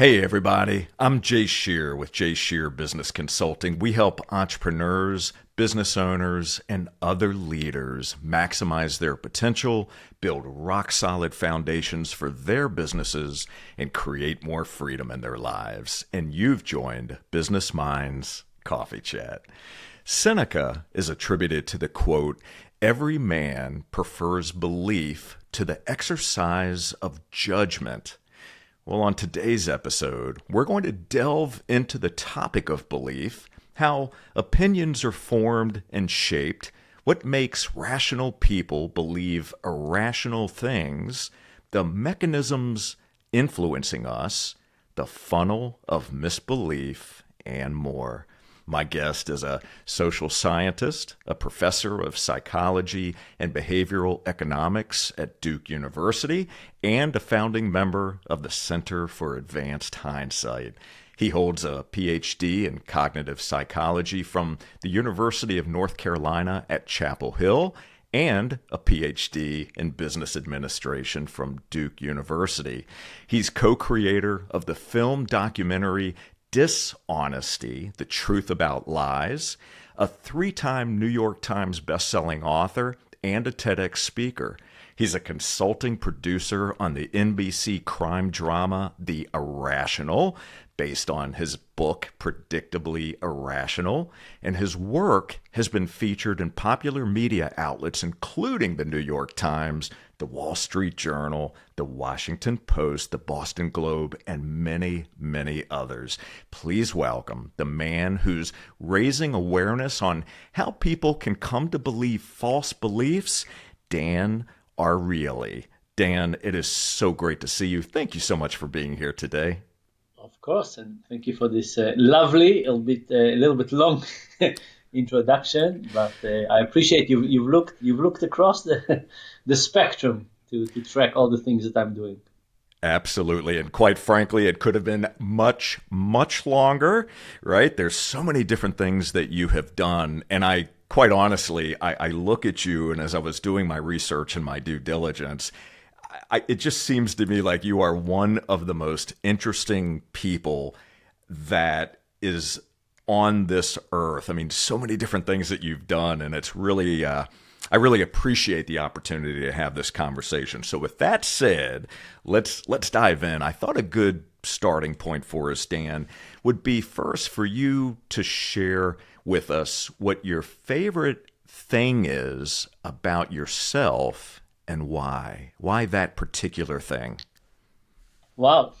Hey everybody, I'm Jay Scherr with Jay Scherr Business Consulting. We help entrepreneurs, business owners, and other leaders maximize their potential, build rock-solid foundations for their businesses, and create more freedom in their lives. And you've joined Business Minds Coffee Chat. Seneca is attributed to the quote, "Every man prefers belief to the exercise of judgment." Well, on today's episode, we're going to delve into the topic of belief, how opinions are formed and shaped, what makes rational people believe irrational things, the mechanisms influencing us, the funnel of misbelief, and more. My guest is a social scientist, a professor of psychology and behavioral economics at Duke University, and a founding member of the Center for Advanced Hindsight. He holds a PhD in cognitive psychology from the University of North Carolina at Chapel Hill and a PhD in business administration from Duke University. He's co-creator of the film documentary Dishonesty, The Truth About Lies, a 3-time New York Times bestselling author, and a TEDx speaker. He's a consulting producer on the NBC crime drama The Irrational, based on his book Predictably Irrational, and his work has been featured in popular media outlets including the New York Times, the Wall Street Journal, the Washington Post, the Boston Globe, and many, many others. Please welcome the man who's raising awareness on how people can come to believe false beliefs, Dan Ariely. Dan, it is so great to see you. Thank you so much for being here today. Of course, and thank you for this lovely, a little bit long introduction. But I appreciate you've looked across the spectrum to track all the things that I'm doing. Absolutely. And quite frankly, it could have been much, much longer, right? There's so many different things that you have done. And quite honestly, I look at you, and as I was doing my research and my due diligence, it just seems to me like you are one of the most interesting people that is on this earth. I mean, so many different things that you've done, and it's really, I really appreciate the opportunity to have this conversation. So with that said, let's dive in. I thought a good starting point for us, Dan, would be first for you to share with us what your favorite thing is about yourself and why. Why that particular thing? Wow.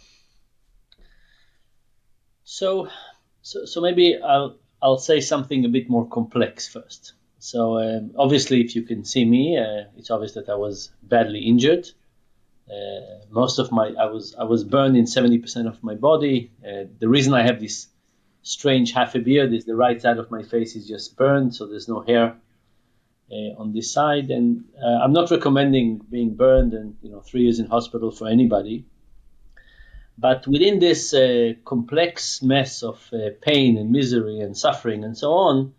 So maybe I'll say something a bit more complex first. So obviously, if you can see me, it's obvious that I was badly injured. I was burned in 70% of my body. The reason I have this strange half a beard is the right side of my face is just burned, so there's no hair on this side. And I'm not recommending being burned and 3 years in hospital for anybody. But within this complex mess of pain and misery and suffering and so on,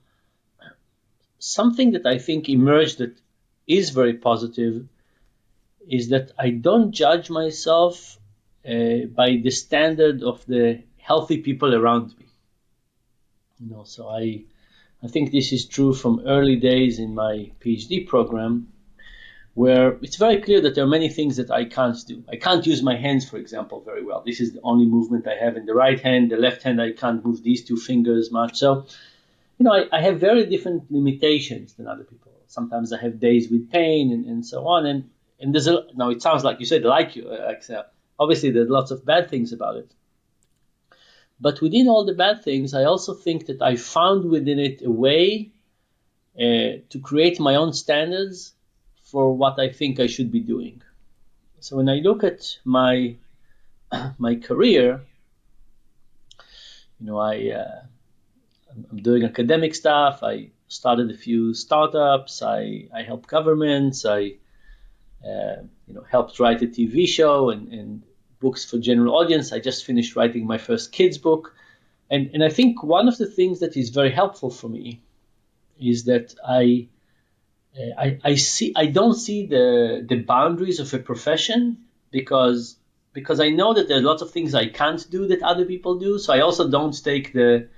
something that I think emerged that is very positive is that I don't judge myself by the standard of the healthy people around me. So I think this is true from early days in my PhD program, where it's very clear that there are many things that I can't do. I can't use my hands, for example, very well. This is the only movement I have in the right hand. The left hand, I can't move these two fingers much. So, I have very different limitations than other people. Sometimes I have days with pain and so on. And now it sounds like you said, obviously there's lots of bad things about it. But within all the bad things, I also think that I found within it a way to create my own standards for what I think I should be doing. So when I look at my career, I'm doing academic stuff. I started a few startups. I help governments. I helped write a TV show and books for general audience. I just finished writing my first kids book. And I think one of the things that is very helpful for me is that I don't see the boundaries of a profession because because I know that there's lots of things I can't do that other people do. So I also don't take the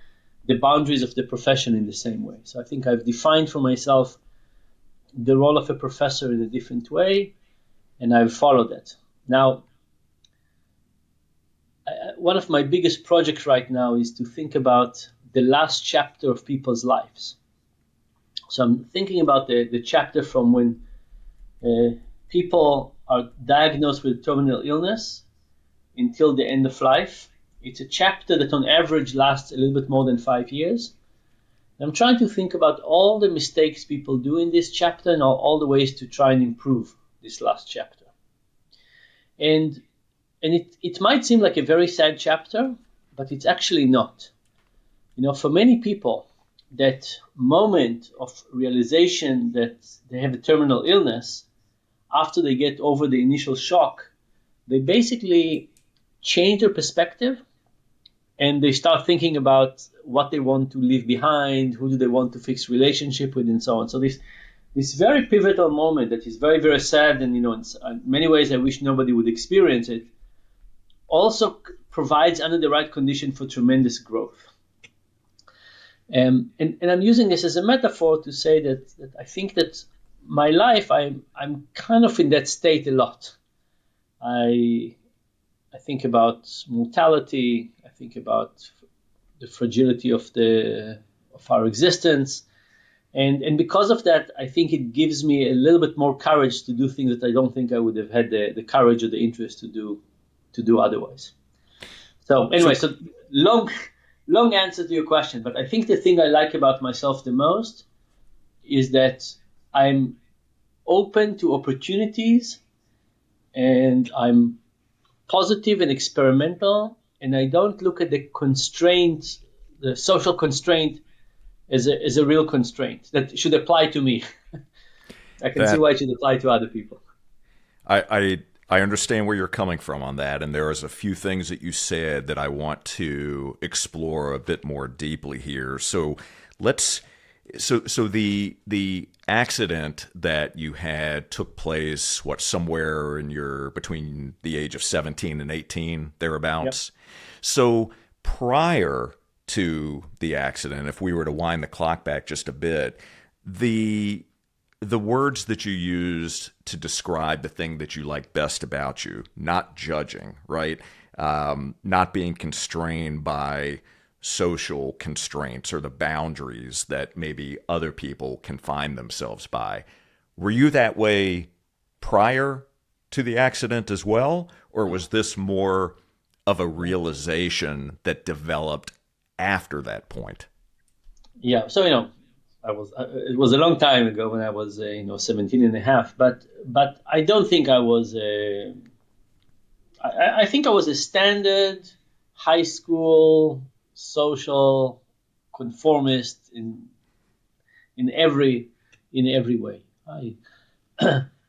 boundaries of the profession in the same way. So I think I've defined for myself the role of a professor in a different way, and I've followed that. Now, one of my biggest projects right now is to think about the last chapter of people's lives. So I'm thinking about the chapter from when people are diagnosed with terminal illness until the end of life. It's a chapter that on average lasts a little bit more than 5 years. And I'm trying to think about all the mistakes people do in this chapter and all the ways to try and improve this last chapter. And it might seem like a very sad chapter, but it's actually not. For many people, that moment of realization that they have a terminal illness, after they get over the initial shock, they basically change their perspective and they start thinking about what they want to leave behind, who do they want to fix relationship with, and so on. So this very pivotal moment that is very, very sad, and in many ways I wish nobody would experience it, also provides under the right condition for tremendous growth. And I'm using this as a metaphor to say that I think that my life, I'm kind of in that state a lot. I think about mortality. I think about the fragility of our existence, and because of that, I think it gives me a little bit more courage to do things that I don't think I would have had the courage or the interest to do otherwise. So anyway, so long answer to your question, but I think the thing I like about myself the most is that I'm open to opportunities, and I'm positive and experimental, and I don't look at the constraint, the social constraint, as a real constraint that should apply to me. I can see why it should apply to other people. I understand where you're coming from on that, and there is a few things that you said that I want to explore a bit more deeply here. So the accident that you had took place somewhere between the age of 17 and 18 thereabouts. Yep. So prior to the accident, if we were to wind the clock back just a bit, the words that you used to describe the thing that you like best about you, not judging, right? Not being constrained by social constraints or the boundaries that maybe other people confine themselves by. Were you that way prior to the accident as well? Or was this more of a realization that developed after that point? Yeah. So, it was a long time ago when I was, 17 and a half, but I don't think I was, I think I was a standard high school social conformist in every way. I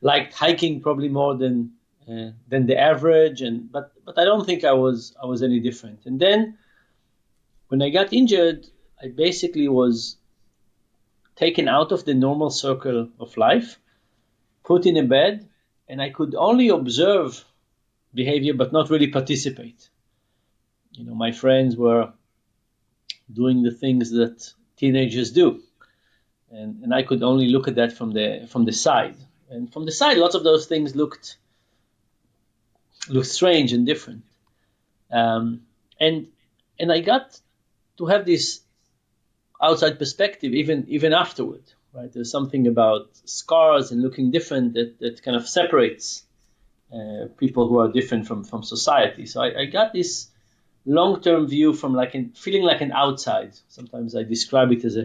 liked hiking probably more than the average, but I don't think I was any different. And then when I got injured, I basically was taken out of the normal circle of life, put in a bed, and I could only observe behavior but not really participate. My friends were doing the things that teenagers do, and I could only look at that from the side. And from the side, lots of those things looked strange and different. And I got to have this outside perspective even afterward, right? There's something about scars and looking different that kind of separates people who are different from society. So I got this long-term view from feeling like an outside. Sometimes I describe it as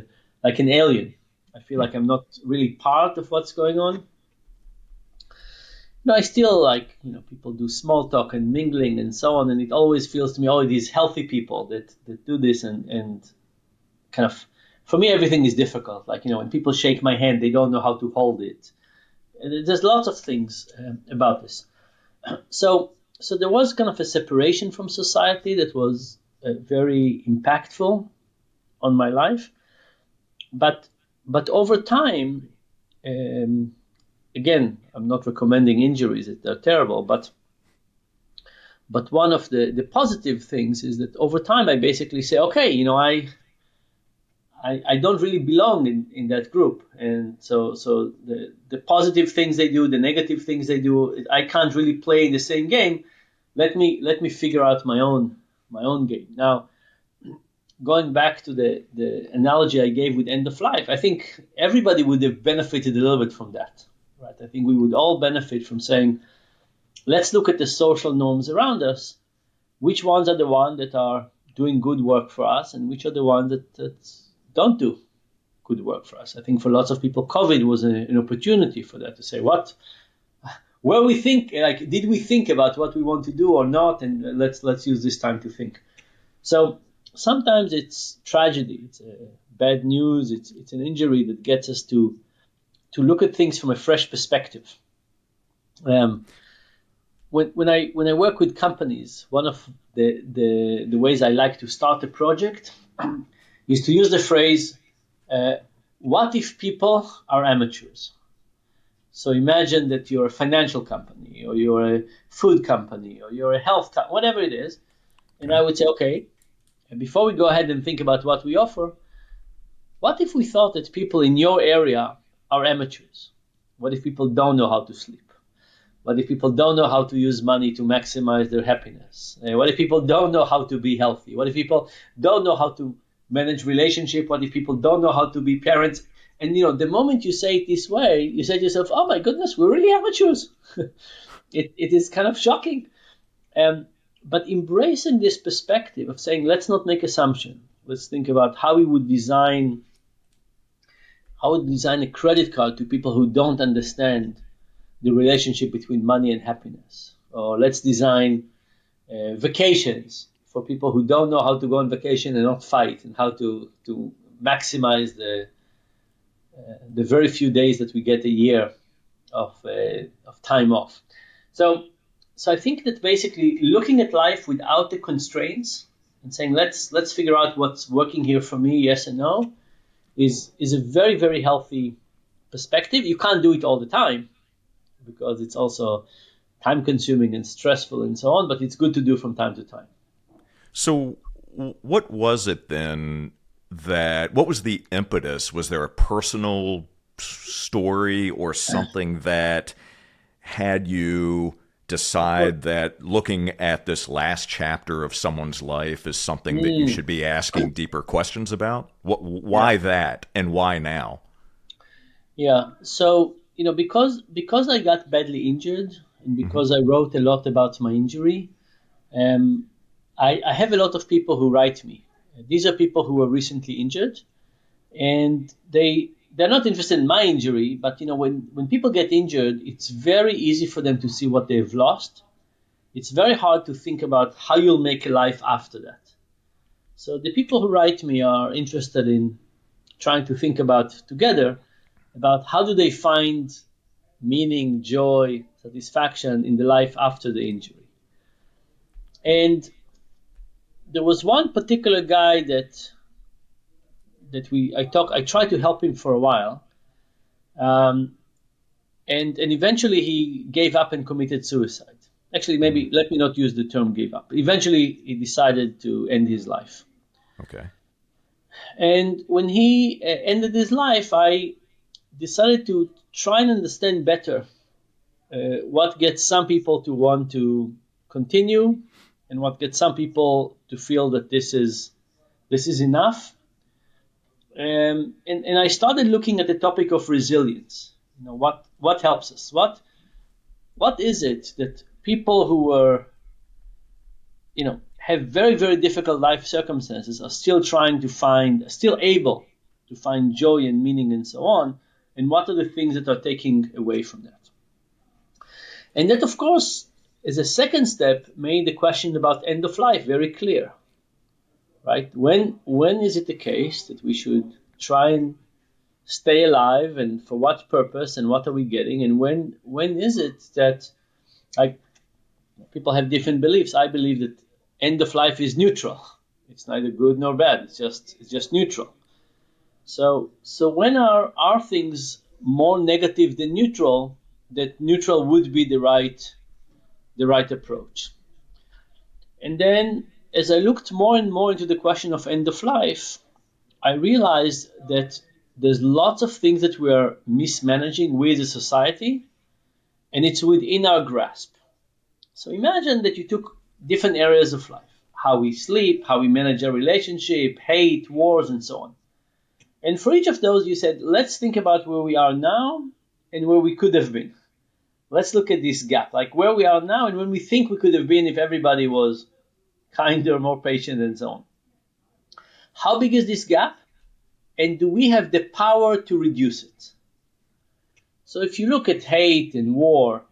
like an alien. I feel like I'm not really part of what's going on. I still people do small talk and mingling and so on, and it always feels to me, these healthy people that do this, and kind of, for me, everything is difficult. When people shake my hand, they don't know how to hold it. And there's lots of things about this. So there was kind of a separation from society that was very impactful on my life. But over time, again, I'm not recommending injuries; they're terrible. But But one of the positive things is that over time I basically say, okay, I don't really belong in that group. And so the positive things they do, the negative things they do, I can't really play in the same game. Let me figure out my own game. Now, going back to the analogy I gave with end of life, I think everybody would have benefited a little bit from that. Right? I think we would all benefit from saying, let's look at the social norms around us. Which ones are the ones that are doing good work for us, and which are the ones that don't do good work for us? I think for lots of people, COVID was an opportunity for that, to say, where we think, like, did we think about what we want to do or not? And let's use this time to think. So sometimes it's tragedy, it's bad news, it's an injury that gets us to look at things from a fresh perspective. When I work with companies, one of the ways I like to start a project is to use the phrase, what if people are amateurs? So imagine that you're a financial company, or you're a food company, or you're a health company, whatever it is. And I would say, okay, before we go ahead and think about what we offer, what if we thought that people in your area are amateurs? What if people don't know how to sleep? What if people don't know how to use money to maximize their happiness? What if people don't know how to be healthy? What if people don't know how to manage relationship? What if people don't know how to be parents? And the moment you say it this way, you say to yourself, oh my goodness, we're really amateurs. It is kind of shocking. But embracing this perspective of saying, let's not make assumptions. Let's think about how we would design a credit card to people who don't understand the relationship between money and happiness. Or let's design vacations for people who don't know how to go on vacation and not fight, and how to maximize the very few days that we get a year of time off. So I think that basically looking at life without the constraints and saying, let's figure out what's working here for me, yes and no, is a very, very healthy perspective. You can't do it all the time, because it's also time consuming and stressful and so on, but it's good to do from time to time. So what was it then what was the impetus? Was there a personal story or something that had you decide that looking at this last chapter of someone's life is something that you should be asking deeper questions about? Why that, and why now? Yeah, so because I got badly injured, and because I wrote a lot about my injury, I have a lot of people who write me. These are people who were recently injured, and they're not interested in my injury, but when people get injured, it's very easy for them to see what they've lost. It's very hard to think about how you'll make a life after that. So the people who write me are interested in trying to think together about how do they find meaning, joy, satisfaction in the life after the injury. And there was one particular guy that I tried to help him for a while, and eventually he gave up and committed suicide. Actually, maybe let me not use the term gave up. Eventually, he decided to end his life. Okay. And when he ended his life, I decided to try and understand better what gets some people to want to continue, and what gets some people to feel that this is enough. And I started looking at the topic of resilience. What helps us? What is it that people who were, have very, very difficult life circumstances are still able to find joy and meaning and so on? And what are the things that are taking away from that? And that, of course, as a second step, made the question about end of life very clear. Right? When is it the case that we should try and stay alive, and for what purpose, and what are we getting? And when is it that, like, people have different beliefs? I believe that end of life is neutral. It's neither good nor bad. It's just neutral. So when are things more negative than neutral, that neutral would be the right approach. And then as I looked more and more into the question of end of life, I realized that there's lots of things that we are mismanaging, we as a society, and it's within our grasp. So imagine that you took different areas of life, how we sleep, how we manage our relationship, hate, wars, and so on. And for each of those, you said, let's think about where we are now and where we could have been. Let's look at this gap, like where we are now and when we think we could have been if everybody was kinder, more patient, and so on. How big is this gap? And do we have the power to reduce it? So if you look at hate and war,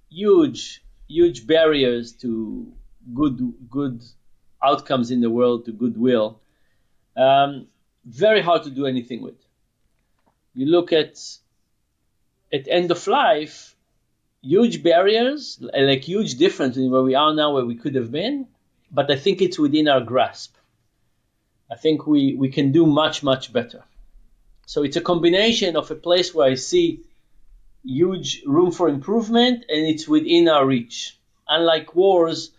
huge barriers to good outcomes in the world, to goodwill. Very hard to do anything with. You look at end of life, huge barriers, like huge difference in where we are now, where we could have been, but I think it's within our grasp. I think we can do much better. So it's a combination of a place where I see huge room for improvement and it's within our reach. Unlike wars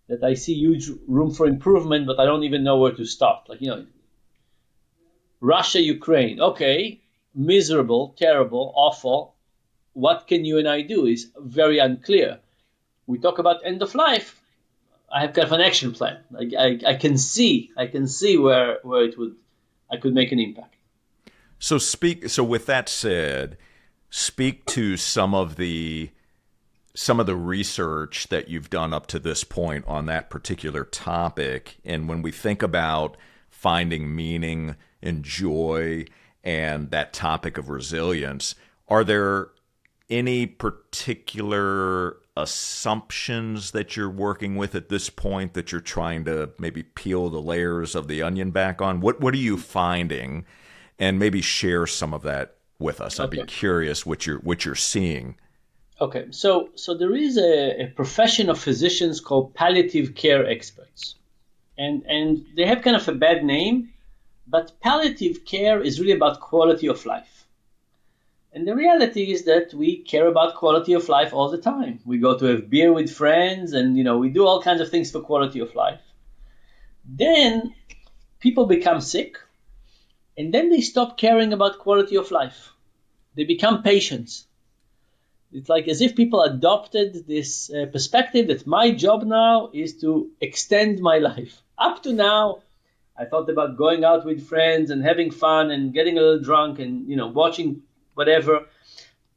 that I see huge room for improvement, but I don't even know where to start. Like, Russia, Ukraine, okay, miserable, terrible, awful. What can you and I do is very unclear. We talk about end of life. I have kind of an action plan. I can see where I could make an impact. So with that said, speak to some of the research that you've done up to this point on that particular topic. And when we think about finding meaning and joy and that topic of resilience, are there any particular assumptions that you're working with at this point that you're trying to maybe peel the layers of the onion back on? What are you finding? And maybe share some of that with us. I'd be curious what you're seeing. Okay, so there is a profession of physicians called palliative care experts, and they have kind of a bad name, but palliative care is really about quality of life. And the reality is that we care about quality of life all the time. We go to have beer with friends, and we do all kinds of things for quality of life. Then people become sick, and then they stop caring about quality of life. They become patients. It's like as if people adopted this perspective that my job now is to extend my life. Up to now, I thought about going out with friends and having fun and getting a little drunk and watching whatever.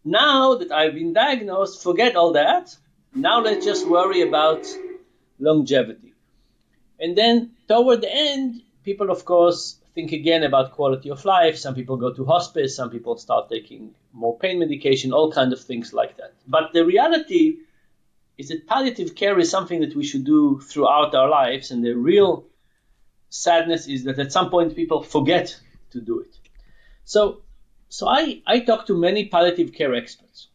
Now that I've been diagnosed, forget all that. Now let's just worry about longevity. And then toward the end, people, of course, think again about quality of life. Some people go to hospice. Some people start taking more pain medication, all kinds of things like that. But the reality is that palliative care is something that we should do throughout our lives. And the real sadness is that at some point people forget to do it. So I talked to many palliative care experts.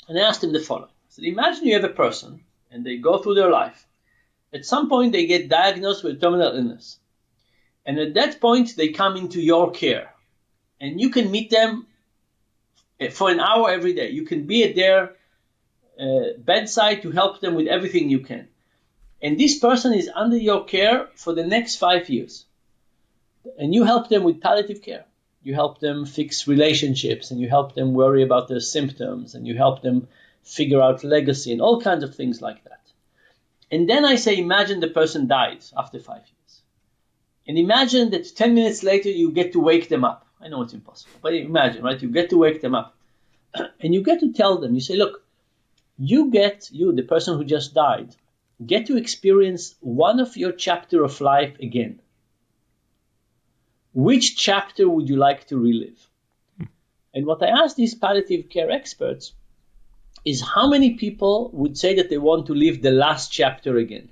And I asked them the following. I said, imagine you have a person and they go through their life. At some point, they get diagnosed with terminal illness. And at that point, they come into your care. And you can meet them for an hour every day. You can be at their bedside to help them with everything you can. And this person is under your care for the next 5 years. And you help them with palliative care. You help them fix relationships, and you help them worry about their symptoms, and you help them figure out legacy and all kinds of things like that. And then I say, imagine the person dies after 5 years. And imagine that 10 minutes later, you get to wake them up. I know it's impossible, but imagine, right? You get to wake them up. And you get to tell them, you say, look, you, the person who just died, get to experience one of your chapter of life again. Which chapter would you like to relive? And what I asked these palliative care experts is how many people would say that they want to live the last chapter again?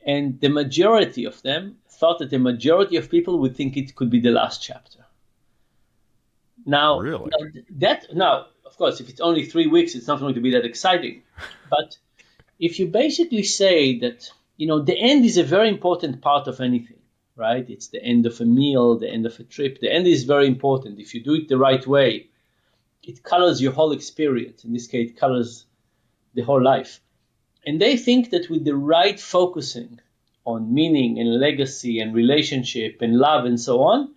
And the majority of them thought that the majority of people would think it could be the last chapter. Now, really? Now, of course, if it's only 3 weeks, it's not going to be that exciting. But if you basically say that, the end is a very important part of anything, right? It's the end of a meal, the end of a trip. The end is very important. If you do it the right way, it colors your whole experience. In this case, it colors the whole life. And they think that with the right focusing on meaning and legacy and relationship and love and so on,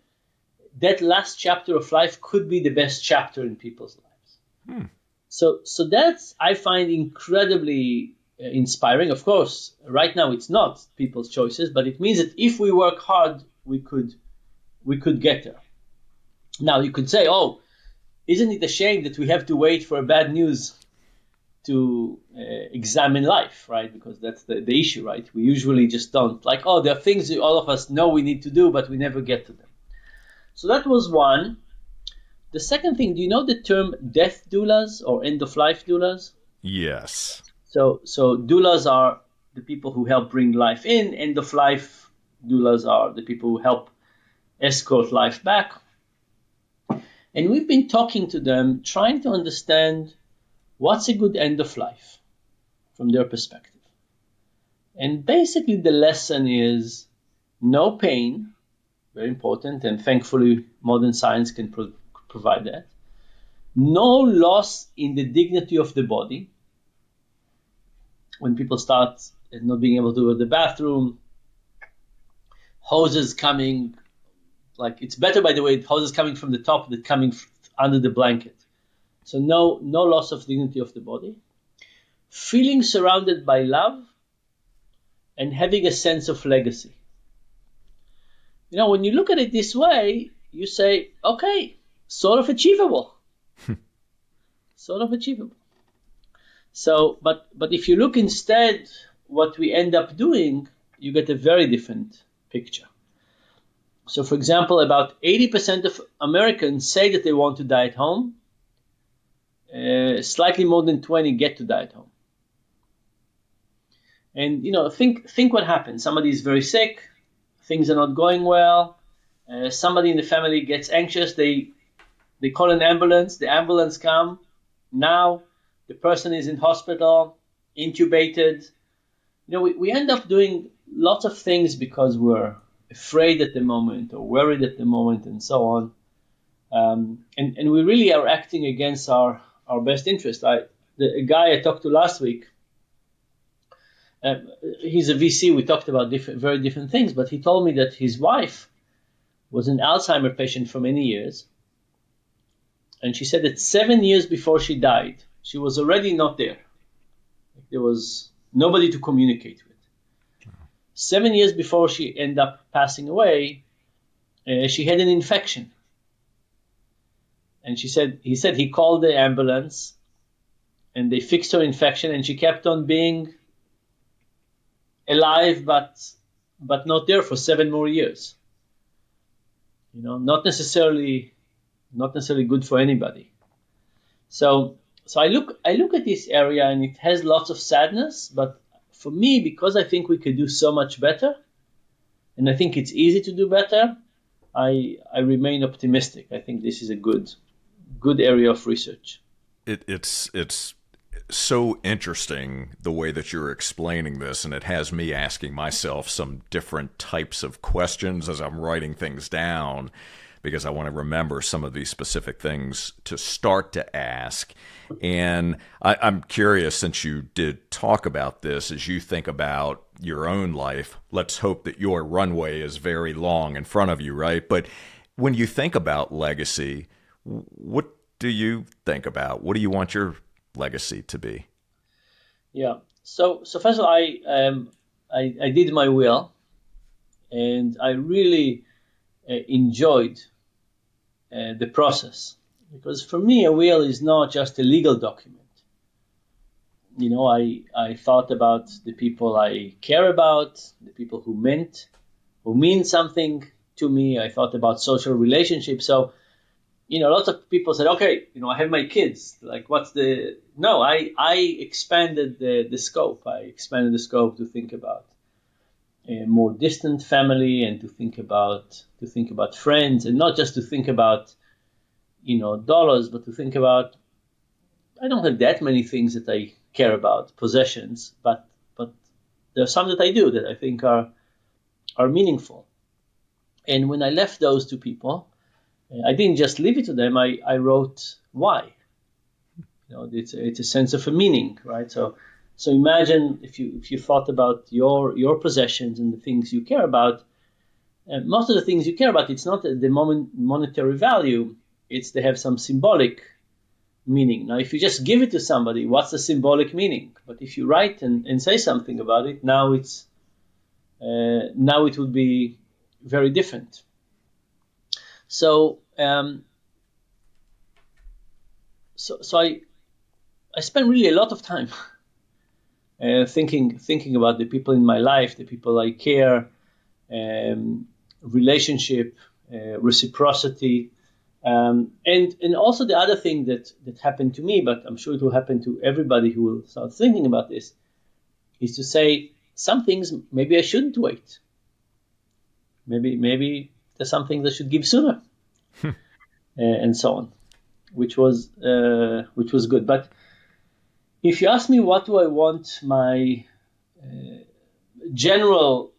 that last chapter of life could be the best chapter in people's lives. So that's, I find, incredibly inspiring. Of course, right now it's not people's choices, but it means that if we work hard, we could get there. Now you could say, oh, isn't it a shame that we have to wait for bad news to examine life, right? Because that's the issue, right? We usually just don't. Like, oh, there are things that all of us know we need to do, but we never get to them. So that was one. The second thing, do you know the term death doulas or end-of-life doulas? Yes. So doulas are the people who help bring life in. End-of-life doulas are the people who help escort life back. And we've been talking to them, trying to understand what's a good end of life from their perspective. And basically the lesson is no pain, very important, and thankfully modern science can provide that. No loss in the dignity of the body. When people start not being able to go to the bathroom, hoses coming, like it's better, by the way, hoses coming from the top than coming under the blanket. So no loss of dignity of the body. Feeling surrounded by love and having a sense of legacy. You know, when you look at it this way, you say, okay, sort of achievable. Sort of achievable. So, but if you look instead what we end up doing, you get a very different picture. So, for example, about 80% of Americans say that they want to die at home. Slightly more than 20 get to die at home. And, you know, think what happens. Somebody is very sick, things are not going well, somebody in the family gets anxious, they call an ambulance, the ambulance comes. Now the person is in hospital, intubated. You know, we end up doing lots of things because we're afraid at the moment or worried at the moment and so on. And we really are acting against our best interest. A guy I talked to last week, he's a VC. We talked about very different things, but he told me that his wife was an Alzheimer patient for many years. And she said that 7 years before she died, she was already not there. There was nobody to communicate with. 7 years before she ended up passing away, she had an infection. And he said he called the ambulance and they fixed her infection, and she kept on being alive, but not there for 7 more years. You know, not necessarily good for anybody. So I look at this area, and it has lots of sadness, but for me, because I think we could do so much better, and I think it's easy to do better, I remain optimistic. I think this is a good area of research. It's so interesting the way that you're explaining this, and it has me asking myself some different types of questions as I'm writing things down, because I want to remember some of these specific things to start to ask. And I'm curious, since you did talk about this, as you think about your own life, let's hope that your runway is very long in front of you, right? But when you think about legacy, what do you think about? What do you want your legacy to be? Yeah. So first of all, I did my will, and I really enjoyed the process, because for me a will is not just a legal document. You know, I thought about the people I care about, the people who mean something to me. I thought about social relationships. So, you know, lots of people said, okay, you know, I have my kids. Like, no, I expanded the scope. I expanded the scope to think about a more distant family, and to think about friends, and not just to think about, you know, dollars, but to think about, I don't have that many things that I care about, possessions, but there are some that I do that I think are meaningful. And when I left those to people, I didn't just leave it to them. I wrote why. You know, it's a sense of a meaning, right? So So imagine if you thought about your possessions and the things you care about. Most of the things you care about, it's not the monetary value, it's they have some symbolic meaning. Now, if you just give it to somebody, what's the symbolic meaning? But if you write and say something about it, now it would be very different. So I spend really a lot of time thinking about the people in my life, the people I care, relationship, reciprocity, and also the other thing that happened to me, but I'm sure it will happen to everybody who will start thinking about this, is to say some things maybe I shouldn't wait. Maybe there's some things I should give sooner, and so on, which was good. But if you ask me what do I want my general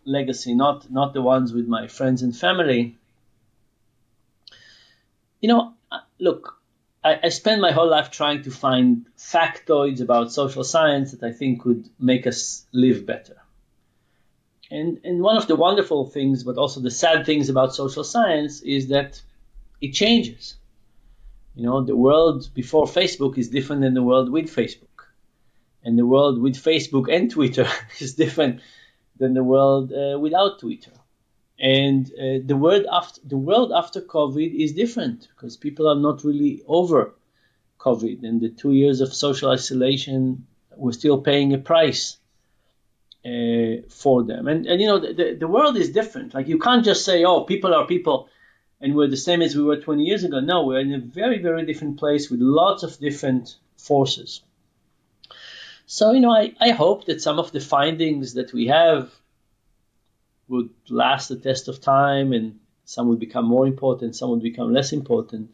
legacy, not the ones with my friends and family, look, I spent my whole life trying to find factoids about social science that I think could make us live better. And one of the wonderful things, but also the sad things about social science is that it changes. The world before Facebook is different than the world with Facebook. And the world with Facebook and Twitter is different than the world without Twitter. And the world after COVID is different because people are not really over COVID. And the 2 years of social isolation, we're still paying a price for them. And the world is different. Like, you can't just say, oh, people are people and we're the same as we were 20 years ago. No, we're in a very, very different place with lots of different forces. So, I hope that some of the findings that we have would last the test of time, and some would become more important, some would become less important.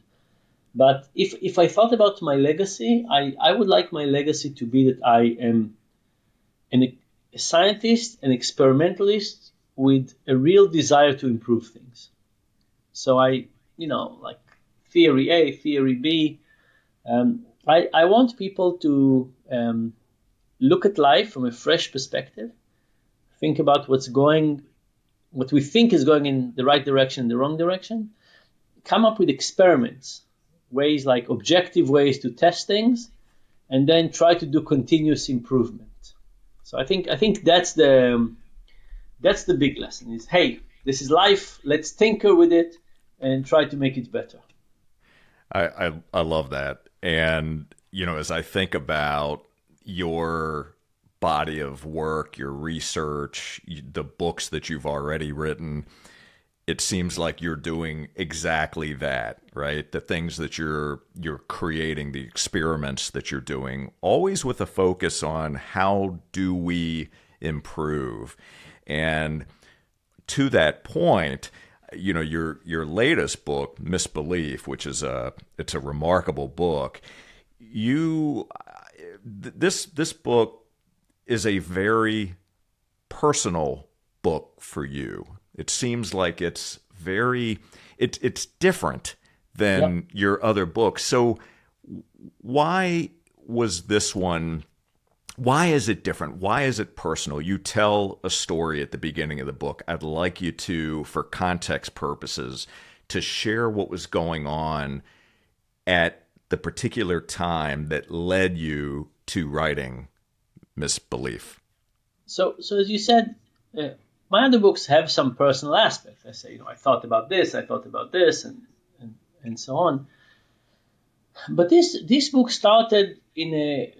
But if I thought about my legacy, I would like my legacy to be that I am a scientist, an experimentalist with a real desire to improve things. So like theory A, theory B, I want people to look at life from a fresh perspective, think about what we think is going in the right direction, the wrong direction, come up with experiments, ways like objective ways to test things, and then try to do continuous improvement. So I think that's the big lesson is, hey, this is life, let's tinker with it and try to make it better. I love that. And, as I think about your body of work, your research, the books that you've already written, it seems like you're doing exactly that, right? The things that you're creating, the experiments that you're doing, always with a focus on how do we improve. And to that point, your latest book, Misbelief, which is it's a remarkable book. This book is a very personal book for you. It seems like it's different than your other books. So why was this one? Why is it different? Why is it personal? You tell a story at the beginning of the book. I'd like you to, for context purposes, to share what was going on at the particular time that led you to writing Misbelief. So as you said, my other books have some personal aspect. I say, I thought about this, and so on. But this book started in a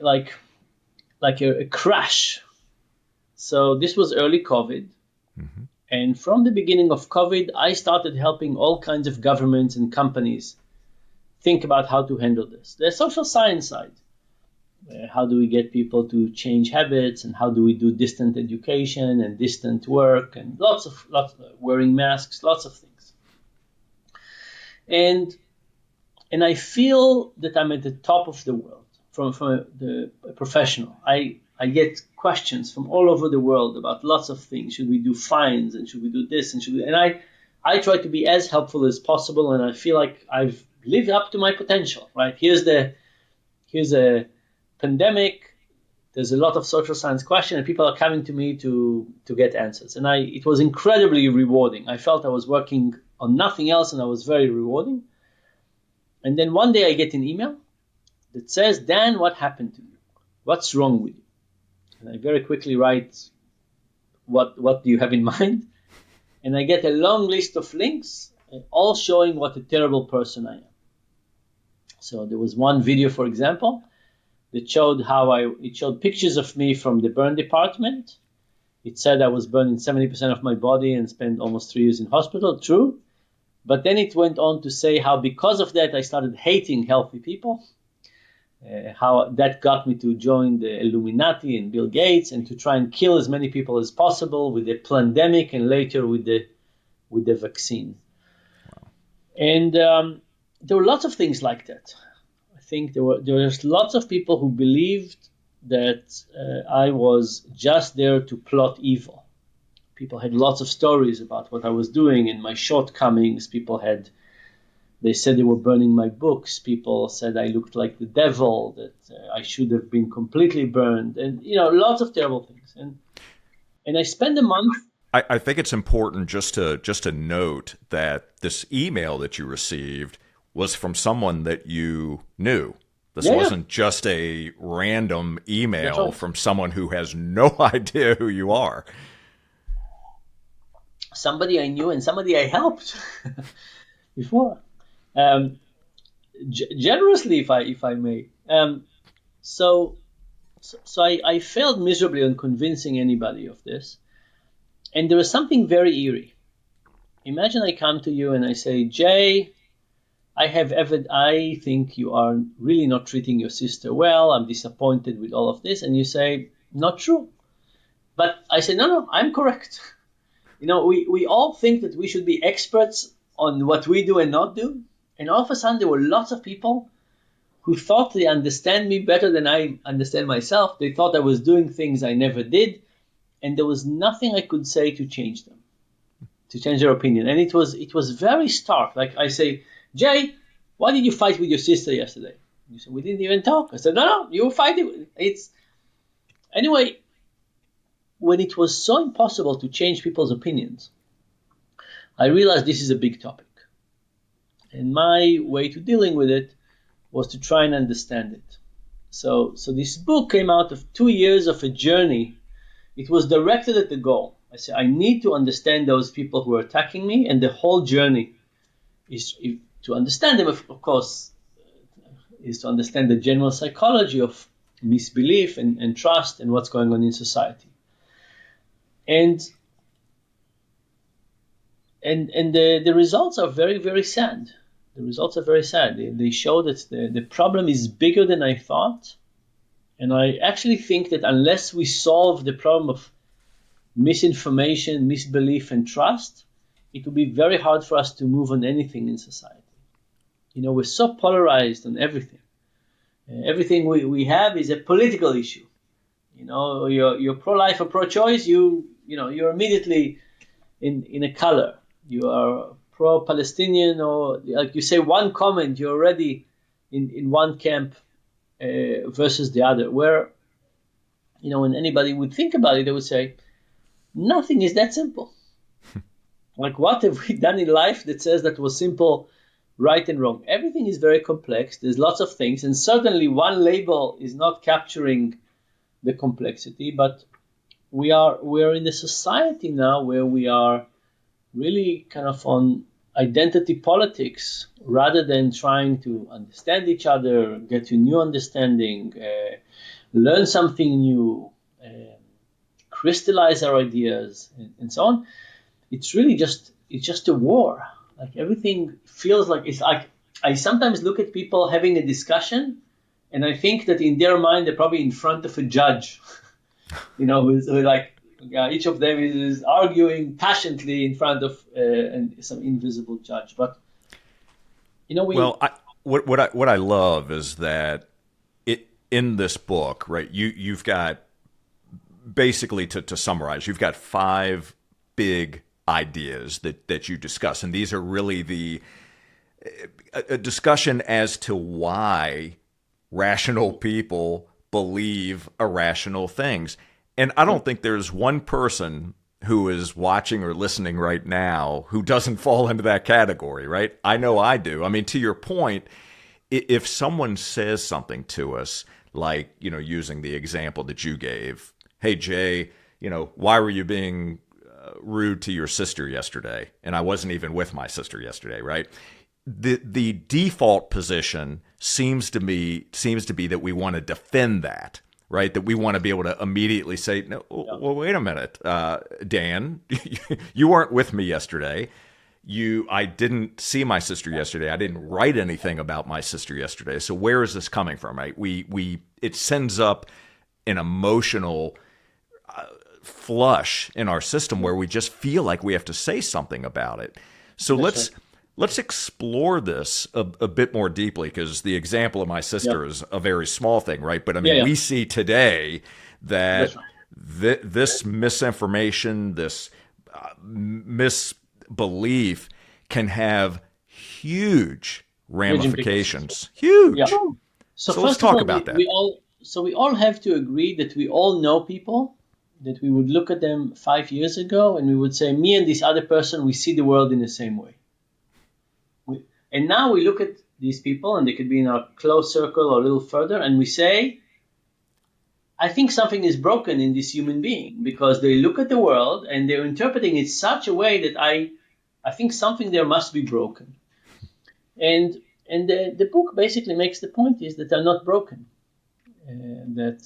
a crash. So this was early COVID. Mm-hmm. And from the beginning of COVID, I started helping all kinds of governments and companies think about how to handle this. The social science side. How do we get people to change habits, and how do we do distant education and distant work, and lots of wearing masks, lots of things. And I feel that I'm at the top of the world from the professional. I get questions from all over the world about lots of things. Should we do fines, and should we do this, and and I try to be as helpful as possible, and I feel like I've lived up to my potential. Right? Here's a pandemic. there's a lot of social science questions, and people are coming to me to get answers. And it was incredibly rewarding. I felt I was working on nothing else, and I was very rewarding. And then one day I get an email that says, Dan, what happened to you? What's wrong with you? And I very quickly write, what do you have in mind? And I get a long list of links, all showing what a terrible person I am. So there was one video, for example, that showed it showed pictures of me from the burn department. It said I was burned in 70% of my body and spent almost 3 years in hospital, true. But then it went on to say how because of that I started hating healthy people, how that got me to join the Illuminati and Bill Gates and to try and kill as many people as possible with the pandemic and later with the vaccine. Wow. And there were lots of things like that. I think there was lots of people who believed that I was just there to plot evil. People had lots of stories about what I was doing and my shortcomings. They said they were burning my books. People said I looked like the devil, that I should have been completely burned, and lots of terrible things. And I spent a month. I think it's important just to note that this email that you received was from someone that you knew. This wasn't just a random email from someone who has no idea who you are. Somebody I knew and somebody I helped before. Generously, if I may. So I failed miserably on convincing anybody of this. And there is something very eerie. Imagine I come to you and I say, Jay, I think you are really not treating your sister well. I'm disappointed with all of this. And you say, not true. But I say, no, I'm correct. We all think that we should be experts on what we do and not do. And all of a sudden, there were lots of people who thought they understand me better than I understand myself. They thought I was doing things I never did. And there was nothing I could say to change them, to change their opinion. And it was very stark. Like I say, Jay, why did you fight with your sister yesterday? You said, we didn't even talk. I said, no, you were fighting. Anyway, when it was so impossible to change people's opinions, I realized this is a big topic. And my way to dealing with it was to try and understand it. So this book came out of 2 years of a journey. It was directed at the goal. I said, I need to understand those people who are attacking me, and the whole journey is to understand them, of course, is to understand the general psychology of misbelief and trust and what's going on in society. And the results are very, very sad. The results are very sad. They show that the problem is bigger than I thought. And I actually think that unless we solve the problem of misinformation, misbelief, and trust, it will be very hard for us to move on anything in society. We're so polarized on everything. Everything we have is a political issue. You're pro-life or pro-choice, you're immediately in a color. You are pro-Palestinian, or like you say one comment, you're already in one camp versus the other. Where, when anybody would think about it, they would say, nothing is that simple. Like, what have we done in life that says that was simple, right and wrong? Everything is very complex. There's lots of things, and certainly one label is not capturing the complexity. But we're in a society now where we are really kind of on identity politics rather than trying to understand each other, get to new understanding, learn something new, crystallize our ideas, and so on. It's just a war. Like, everything feels like it's like, I sometimes look at people having a discussion, and I think that in their mind they're probably in front of a judge, who's like, each of them is arguing passionately in front of some invisible judge. But what I love is that in this book, right? You've got, basically, to summarize, you've got 5 big ideas that you discuss, and these are really a discussion as to why rational people believe irrational things. And I don't think there's one person who is watching or listening right now who doesn't fall into that category, right? I know I do. I mean, to your point, if someone says something to us, like, using the example that you gave, hey, Jay, why were you being rude to your sister yesterday? And I wasn't even with my sister yesterday, right? The default position seems to be that we want to defend that, right? That we want to be able to immediately say, no, well, wait a minute, Dan, you weren't with me yesterday. I didn't see my sister yesterday. I didn't write anything about my sister yesterday. So where is this coming from, right? It sends up an emotional flush in our system where we just feel like we have to say something about it. So let's explore this a bit more deeply, because the example of my sister is a very small thing, right? But I mean, we see today that this misinformation, this misbelief can have huge ramifications. Huge. Yeah. So let's talk about that. We all have to agree that we all know people that we would look at them 5 years ago and we would say, me and this other person, we see the world in the same way. And now we look at these people, and they could be in our close circle or a little further, and we say, I think something is broken in this human being, because they look at the world and they're interpreting it such a way that I think something there must be broken. And the book basically makes the point is that they're not broken. That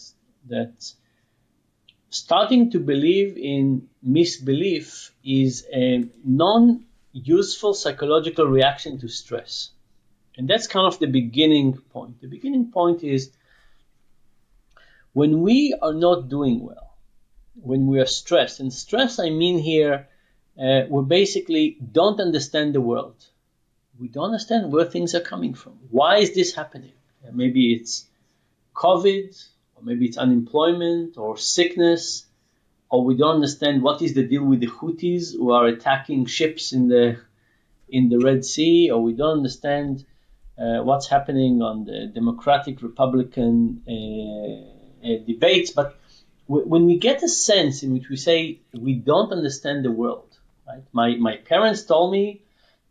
starting to believe in misbelief is a non-useful psychological reaction to stress. And that's kind of the beginning point. The beginning point is when we are not doing well, when we are stressed, and stress I mean here, we basically don't understand the world. We don't understand where things are coming from. Why is this happening? Maybe it's COVID, or maybe it's unemployment or sickness, or we don't understand what is the deal with the Houthis who are attacking ships in the Red Sea, or we don't understand what's happening on the Democratic-Republican debates. But when we get a sense in which we say we don't understand the world, right? My parents told me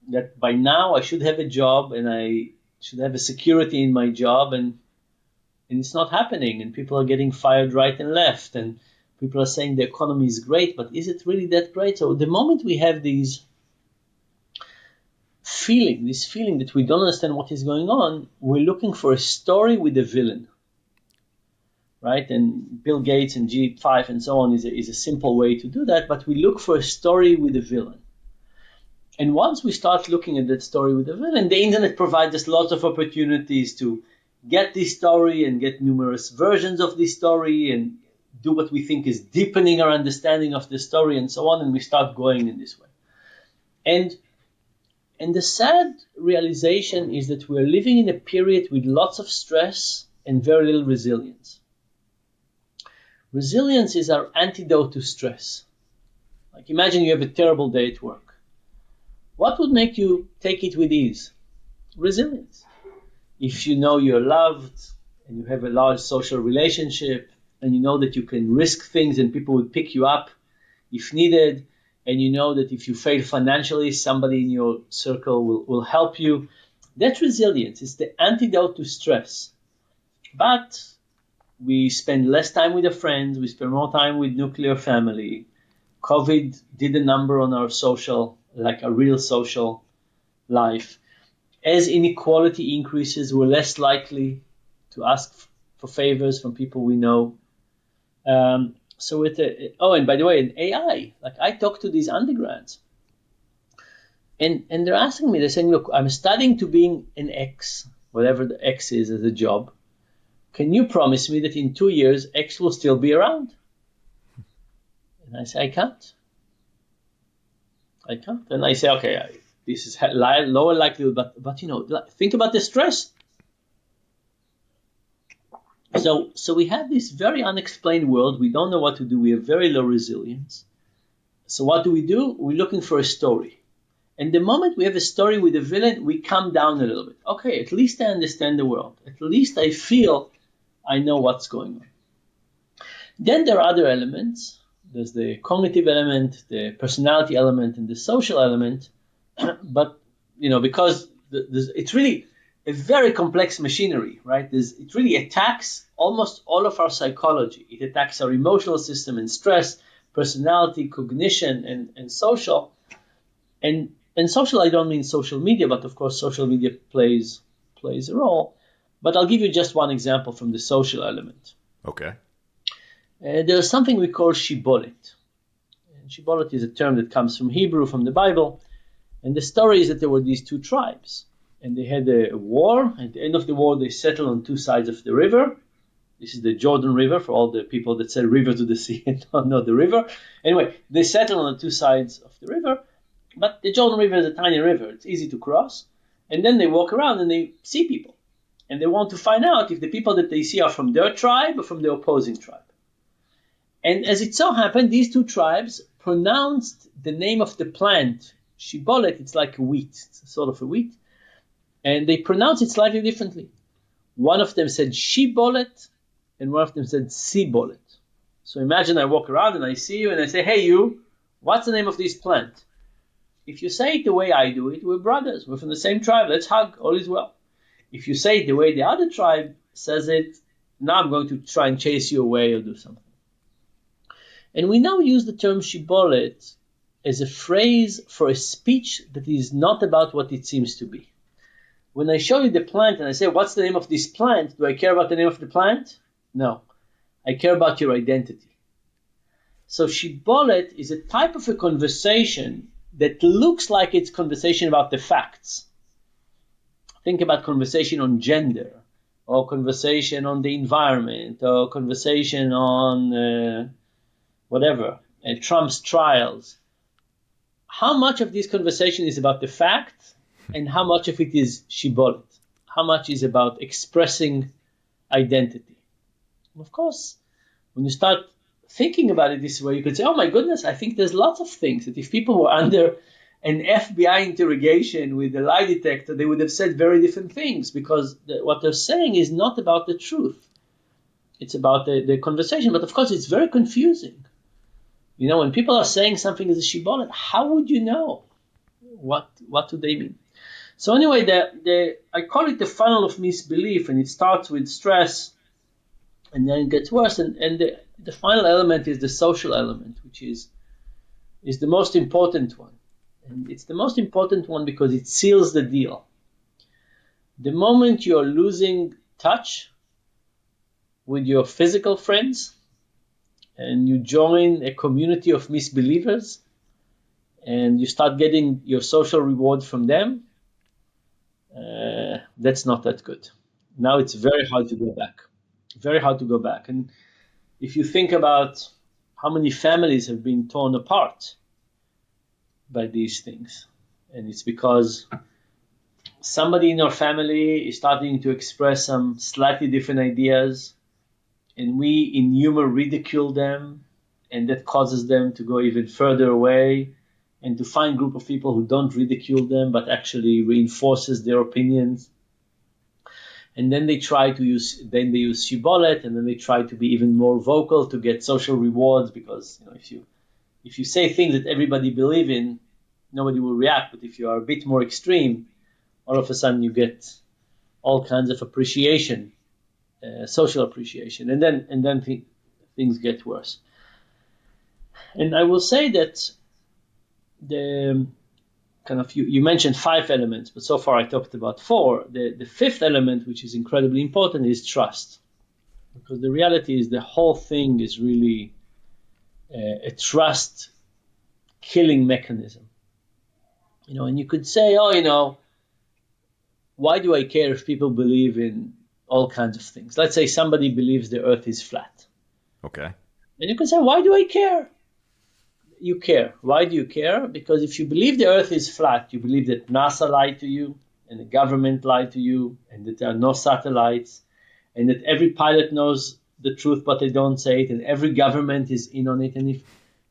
that by now I should have a job and I should have a security in my job, and it's not happening, and people are getting fired right and left, and people are saying the economy is great, but is it really that great? So the moment we have this feeling that we don't understand what is going on, we're looking for a story with a villain, right? And Bill Gates and G5 and so on is a simple way to do that, but we look for a story with a villain. And once we start looking at that story with a villain, the internet provides us lots of opportunities to get this story and get numerous versions of this story and do what we think is deepening our understanding of the story and so on, and we start going in this way. And the sad realization is that we're living in a period with lots of stress and very little resilience. Resilience is our antidote to stress. Like, imagine you have a terrible day at work. What would make you take it with ease? Resilience. If you know you're loved and you have a large social relationship and you know that you can risk things and people will pick you up if needed, and you know that if you fail financially, somebody in your circle will help you, that's resilience. It's the antidote to stress. But we spend less time with our friends, we spend more time with nuclear family. COVID did a number on our social, like a real social life. As inequality increases, we're less likely to ask for favors from people we know. And by the way, in AI, like I talk to these undergrads, and they're asking me, they're saying, look, I'm studying to being an X, whatever the X is as a job. Can you promise me that in 2 years, X will still be around? And I say, I can't. And I say, okay, this is lower likelihood, but think about the stress. So we have this very unexplained world. We don't know what to do. We have very low resilience. So what do? We're looking for a story. And the moment we have a story with a villain, we calm down a little bit. Okay, at least I understand the world. At least I feel I know what's going on. Then there are other elements. There's the cognitive element, the personality element, and the social element. But because it's really a very complex machinery, right? It really attacks almost all of our psychology. It attacks our emotional system and stress, personality, cognition, and social. And social, I don't mean social media, but of course social media plays a role. But I'll give you just one example from the social element. Okay. There's something we call shibolet. And shibolet is a term that comes from Hebrew, from the Bible. And the story is that there were these two tribes. And they had a war. At the end of the war, they settled on two sides of the river. This is the Jordan River, for all the people that say river to the sea and don't know the river. Anyway, they settled on the two sides of the river. But the Jordan River is a tiny river. It's easy to cross. And then they walk around and they see people. And they want to find out if the people that they see are from their tribe or from the opposing tribe. And as it so happened, these two tribes pronounced the name of the plant, shibolet. It's like a wheat. It's a sort of a wheat. And they pronounced it slightly differently. One of them said shibolet, and one of them said sibolet. So imagine I walk around and I see you and I say, hey, you, what's the name of this plant? If you say it the way I do it, we're brothers. We're from the same tribe. Let's hug. All is well. If you say it the way the other tribe says it, now I'm going to try and chase you away or do something. And we now use the term shibolet as a phrase for a speech that is not about what it seems to be. When I show you the plant and I say, what's the name of this plant? Do I care about the name of the plant? No. I care about your identity. So shibolet is a type of a conversation that looks like it's conversation about the facts. Think about conversation on gender, or conversation on the environment, or conversation on Trump's trials. How much of this conversation is about the fact, and how much of it is shibolet? How much is about expressing identity? Of course, when you start thinking about it this way, you could say, oh my goodness, I think there's lots of things that if people were under an FBI interrogation with a lie detector, they would have said very different things, because what they're saying is not about the truth. It's about the conversation. But of course, it's very confusing. When people are saying something is a shibolet, how would you know? What do they mean? So anyway, I call it the funnel of misbelief, and it starts with stress, and then it gets worse. And the final element is the social element, which is the most important one. And it's the most important one because it seals the deal. The moment you're losing touch with your physical friends and you join a community of misbelievers and you start getting your social reward from them, that's not that good. Now it's very hard to go back. Very hard to go back. And if you think about how many families have been torn apart by these things, and it's because somebody in our family is starting to express some slightly different ideas, and we in humor ridicule them, and that causes them to go even further away and to find a group of people who don't ridicule them but actually reinforces their opinions. And then they use shibolet, and then they try to be even more vocal to get social rewards, because if you say things that everybody believe in, nobody will react. But if you are a bit more extreme, all of a sudden you get all kinds of appreciation, social appreciation, and then things get worse. And I will say that the kind of you mentioned 5 elements, but so far I talked about 4. The 5th element, which is incredibly important, is trust, because the reality is the whole thing is really a trust killing mechanism. And you could say, why do I care if people believe in all kinds of things? Let's say somebody believes the earth is flat. Okay. And you can say, why do I care? You care. Why do you care? Because if you believe the earth is flat, you believe that NASA lied to you, and the government lied to you, and that there are no satellites, and that every pilot knows the truth but they don't say it, and every government is in on it. And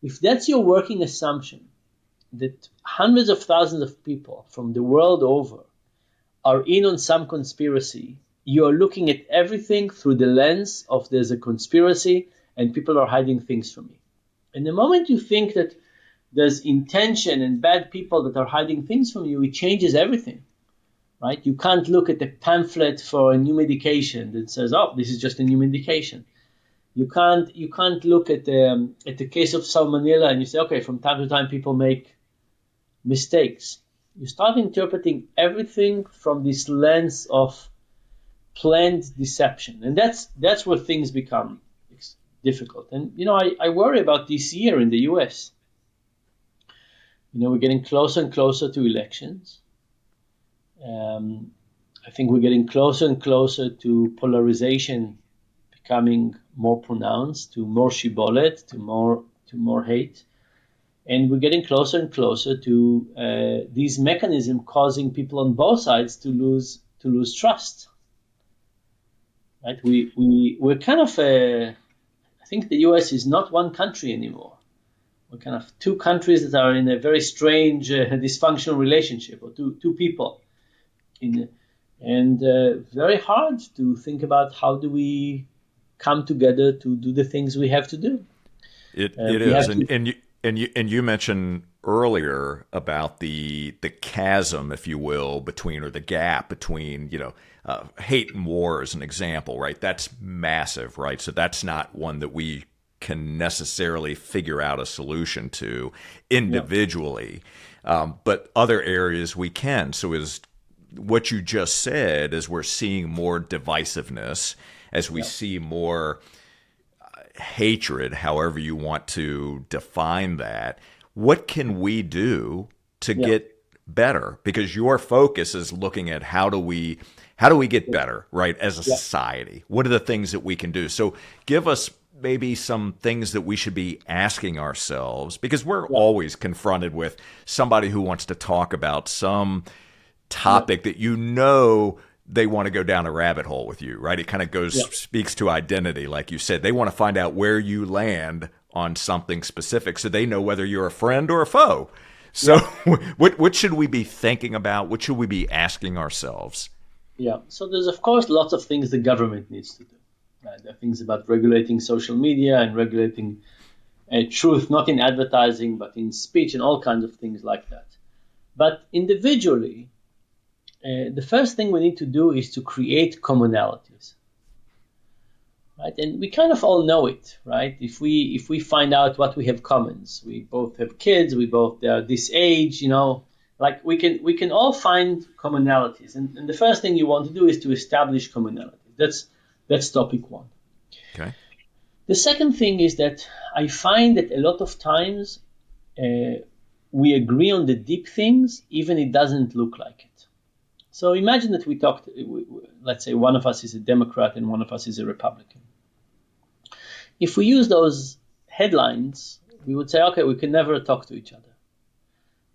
if that's your working assumption, that hundreds of thousands of people from the world over are in on some conspiracy you're looking at everything through the lens of there's a conspiracy and people are hiding things from me. And the moment you think that there's intention and bad people that are hiding things from you, it changes everything, right? You can't look at the pamphlet for a new medication that says, oh, this is just a new medication. You can't look at the case of salmonella and you say, okay, from time to time people make mistakes. You start interpreting everything from this lens of planned deception, and that's where things become difficult. And I worry about this year in the US. We're getting closer and closer to elections. I think we're getting closer and closer to polarization becoming more pronounced, to more shibolet, to more hate. And we're getting closer and closer to these mechanisms causing people on both sides to lose trust. Right? We're kind of I think the US is not one country anymore. We're kind of two countries that are in a very strange dysfunctional relationship, or two people, and very hard to think about how do we come together to do the things we have to do. It is, and you mentioned earlier about the chasm, if you will, between, or the gap between, hate and war as an example, right? That's massive, right? So that's not one that we can necessarily figure out a solution to individually, but other areas we can. So is what you just said, is we're seeing more divisiveness, as we see more hatred, however you want to define that. What can we do to get better? Because your focus is looking at how do we get better, right, as a society? What are the things that we can do? So give us maybe some things that we should be asking ourselves, because we're always confronted with somebody who wants to talk about some topic that they want to go down a rabbit hole with you, right? It kind of speaks to identity, like you said. They want to find out where you land on something specific so they know whether you're a friend or a foe. So what should we be thinking about? What should we be asking ourselves? Yeah, so there's, of course, lots of things the government needs to do. Right? There are things about regulating social media and regulating truth, not in advertising, but in speech and all kinds of things like that. But individually, the first thing we need to do is to create commonalities, right? And we kind of all know it, right? If we find out what we have commons, we both have kids, we both are this age, like we can all find commonalities. And the first thing you want to do is to establish commonalities. That's topic one. Okay. The second thing is that I find that a lot of times we agree on the deep things, even it doesn't look like it. So imagine that we talked, let's say one of us is a Democrat and one of us is a Republican. If we use those headlines, we would say, okay, we can never talk to each other.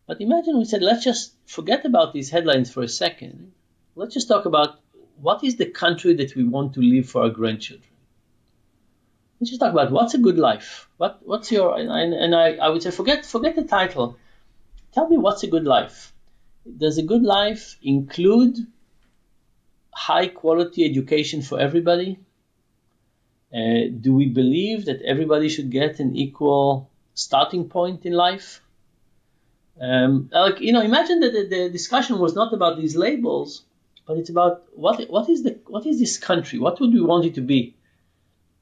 But imagine we said, let's just forget about these headlines for a second. Let's just talk about what is the country that we want to leave for our grandchildren. Let's just talk about what's a good life. What's your, and I would say, forget the title. Tell me what's a good life. Does a good life include high quality education for everybody? Do we believe that everybody should get an equal starting point in life? Imagine that the discussion was not about these labels, but it's about what is this country? What would we want it to be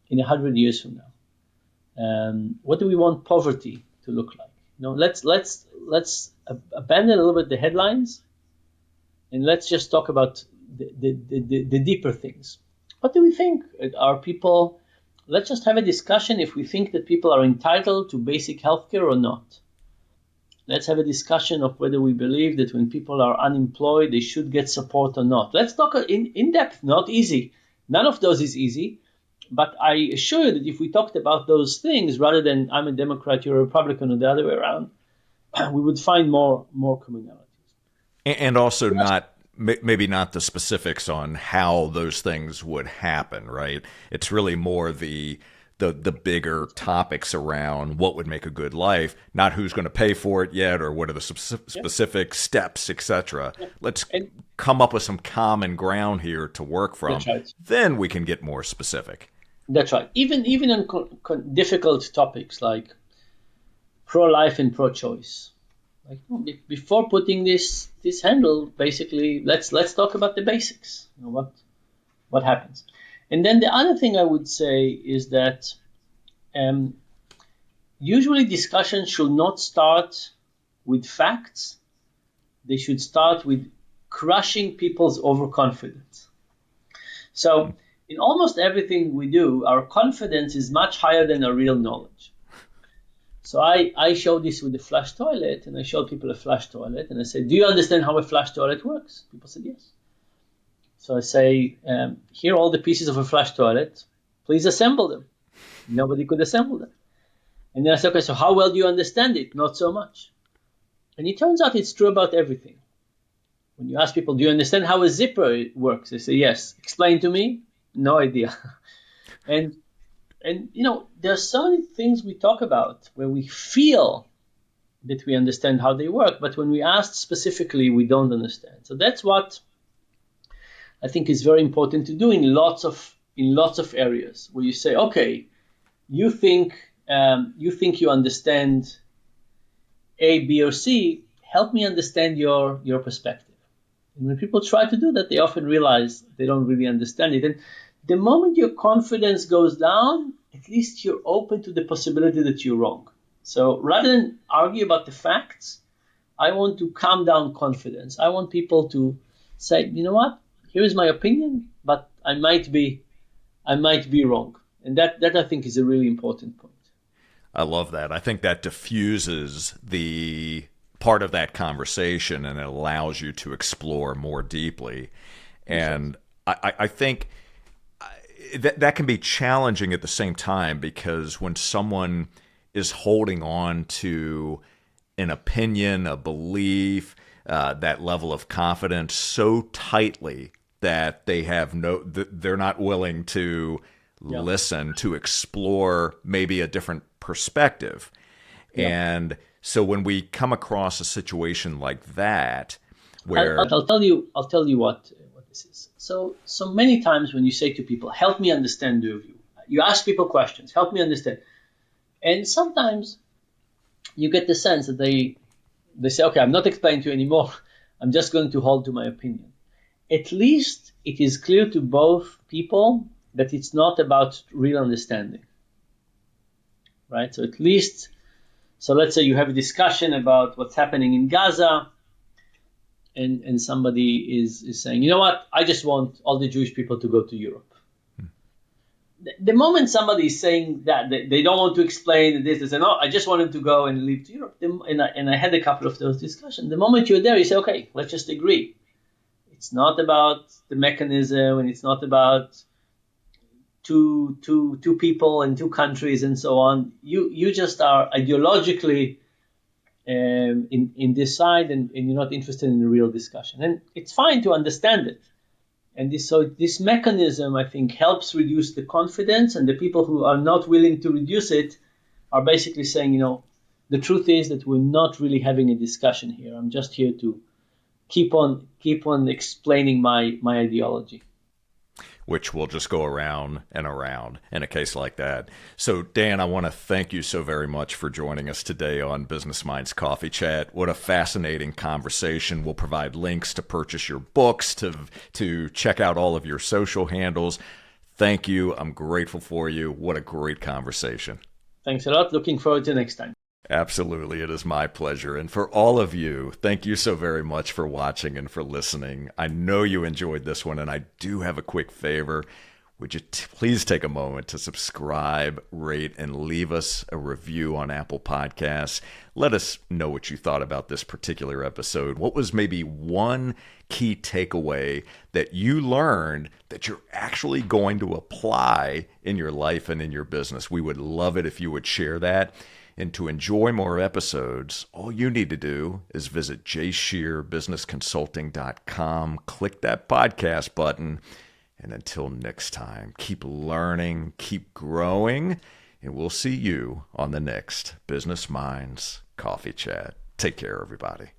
in 100 years from now? What do we want poverty to look like? Let's abandon a little bit the headlines, and let's just talk about the deeper things. What do we think? Are people? Let's just have a discussion if we think that people are entitled to basic healthcare or not. Let's have a discussion of whether we believe that when people are unemployed, they should get support or not. Let's talk in depth, not easy. None of those is easy. But I assure you that if we talked about those things, rather than I'm a Democrat, you're a Republican, or the other way around, we would find more commonalities. And also maybe not the specifics on how those things would happen, right? It's really more the the bigger topics around what would make a good life, not who's going to pay for it yet or what are the specific steps, etc. Yeah. Let's And come up with some common ground here to work from. that's right. Then we can get more specific. That's right. Even on difficult topics like pro-life and pro-choice. Like before putting this handle, basically, let's talk about the basics. What happens, and then the other thing I would say is that usually discussions should not start with facts. They should start with crushing people's overconfidence. So in almost everything we do, our confidence is much higher than our real knowledge. So I show this with the flush toilet, and I showed people a flush toilet, and I said, do you understand how a flush toilet works? People said, yes. So I say, here are all the pieces of a flush toilet. Please assemble them. Nobody could assemble them. And then I said, okay, so how well do you understand it? Not so much. And it turns out it's true about everything. When you ask people, do you understand how a zipper works? They say, yes. Explain to me. No idea. And there are so many things we talk about where we feel that we understand how they work, but when we ask specifically, we don't understand. So that's what I think is very important to do in lots of areas where you say, okay, you think you understand A, B, or C. Help me understand your perspective. And when people try to do that, they often realize they don't really understand it. And the moment your confidence goes down, at least you're open to the possibility that you're wrong. So rather than argue about the facts, I want to calm down confidence. I want people to say, you know what, here is my opinion, but I might be wrong. And that I think is a really important point. I love that. I think that diffuses the part of that conversation and it allows you to explore more deeply. And I think that can be challenging at the same time, because when someone is holding on to an opinion, a belief, that level of confidence so tightly that they're not willing to listen, to explore maybe a different perspective. And so when we come across a situation like that, where I'll tell you what this is. So many times when you say to people, help me understand your view, you ask people questions, help me understand. And sometimes you get the sense that they say, okay, I'm not explaining to you anymore. I'm just going to hold to my opinion. At least it is clear to both people that it's not about real understanding, right? So let's say you have a discussion about what's happening in Gaza, and somebody is saying, you know what, I just want all the Jewish people to go to Europe. The moment somebody is saying that, they don't want to explain this, they say, no, I just want them to go and leave to Europe. And I had a couple of those discussions. The moment you're there, you say, okay, let's just agree. It's not about the mechanism, and it's not about two people and two countries and so on. You just are ideologically in this side, and you're not interested in the real discussion. And it's fine to understand it. And this mechanism, I think, helps reduce the confidence, and the people who are not willing to reduce it are basically saying, the truth is that we're not really having a discussion here. I'm just here to keep on explaining my ideology. Which will just go around and around in a case like that. So, Dan, I want to thank you so very much for joining us today on Business Minds Coffee Chat. What a fascinating conversation. We'll provide links to purchase your books, to check out all of your social handles. Thank you. I'm grateful for you. What a great conversation. Thanks a lot. Looking forward to next time. Absolutely. It is my pleasure. And for all of you, thank you so very much for watching and for listening. I know you enjoyed this one, and I do have a quick favor. Would you please take a moment to subscribe, rate, and leave us a review on Apple Podcasts? Let us know what you thought about this particular episode. What was maybe one key takeaway that you learned that you're actually going to apply in your life and in your business? We would love it if you would share that. And to enjoy more episodes, all you need to do is visit jscherbusinessconsulting.com, click that podcast button, And until next time, keep learning, keep growing, and we'll see you on the next Business Minds Coffee Chat. Take care, everybody.